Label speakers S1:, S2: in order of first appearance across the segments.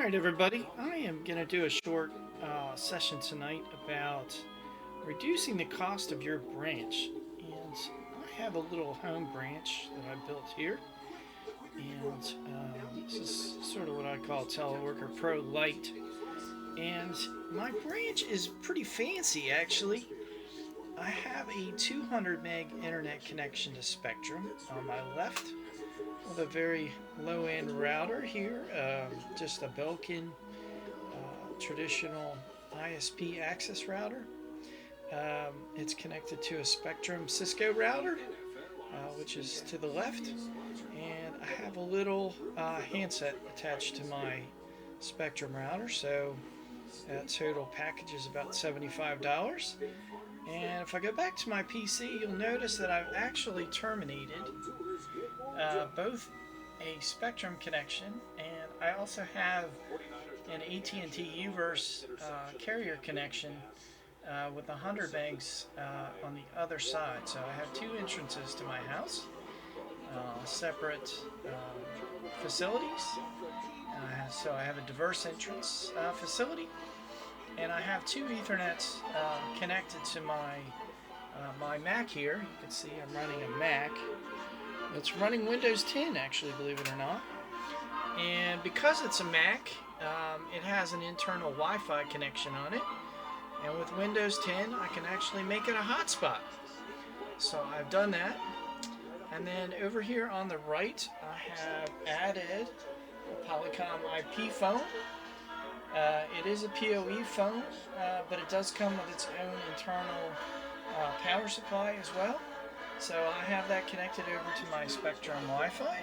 S1: Alright everybody, I am going to do a short session tonight about reducing the cost of your branch. And I have a little home branch that I built here. And this is sort of what I call Teleworker Pro Lite. And my branch is pretty fancy actually. I have a 200 meg internet connection to Spectrum on my left, with a very low-end router here, just a Belkin traditional ISP access router. It's connected to a Spectrum Cisco router, which is to the left, and I have a little handset attached to my Spectrum router, so that total package is about $75. And if I go back to my PC, you'll notice that I've actually terminated both a Spectrum connection, and I also have an AT&T Uverse carrier connection with 100 megs on the other side. So I have two entrances to my house, separate facilities. So I have a diverse entrance facility, and I have two Ethernets connected to my Mac here. You can see I'm running a Mac. It's running Windows 10, actually, believe it or not. And because it's a Mac, it has an internal Wi-Fi connection on it. And with Windows 10, I can actually make it a hotspot. So I've done that. And then over here on the right, I have added a Polycom IP phone. It is a PoE phone, but it does come with its own internal power supply as well. So I have that connected over to my Spectrum Wi-Fi,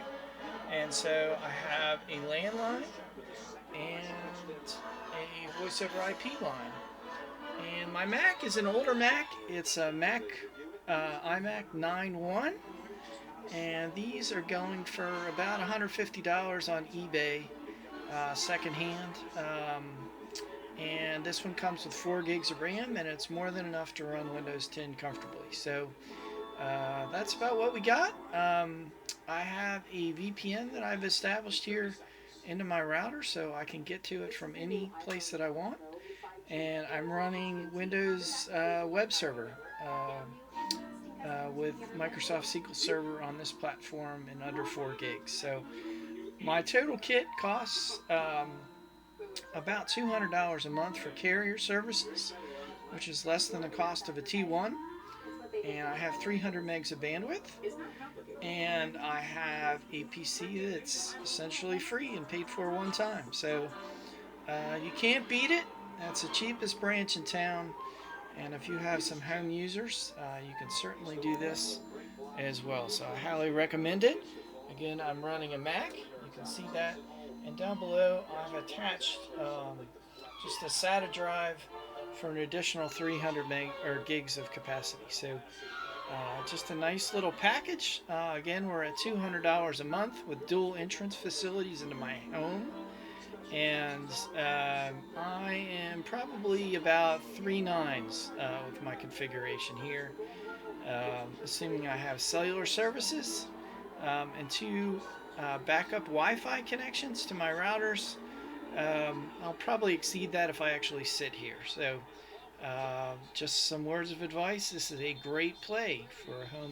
S1: and so I have a landline and a voice over IP line. And my Mac is an older Mac. It's a Mac iMac 9.1, and these are going for about $150 on eBay secondhand. And this one comes with 4 gigs of RAM, and it's more than enough to run Windows 10 comfortably. So that's about what we got. I have a VPN that I've established here into my router, so I can get to it from any place that I want. And I'm running Windows web server with Microsoft SQL Server on this platform in under 4 gigs. So my total kit costs about $200 a month for carrier services, which is less than the cost of a T1. And I have 300 megs of bandwidth, and I have a PC that's essentially free and paid for one time. So you can't beat it. That's the cheapest branch in town, and if you have some home users, you can certainly do this as well. So I highly recommend it. Again, I'm running a Mac. You can see that, and down below I've attached just a SATA drive for an additional 300 gigs of capacity. So just a nice little package. Again, we're at $200 a month with dual entrance facilities into my home. And I am probably about 3 nines with my configuration here, assuming I have cellular services and 2 backup Wi-Fi connections to my routers. I'll probably exceed that if I actually sit here. So just some words of advice. This is a great play for a home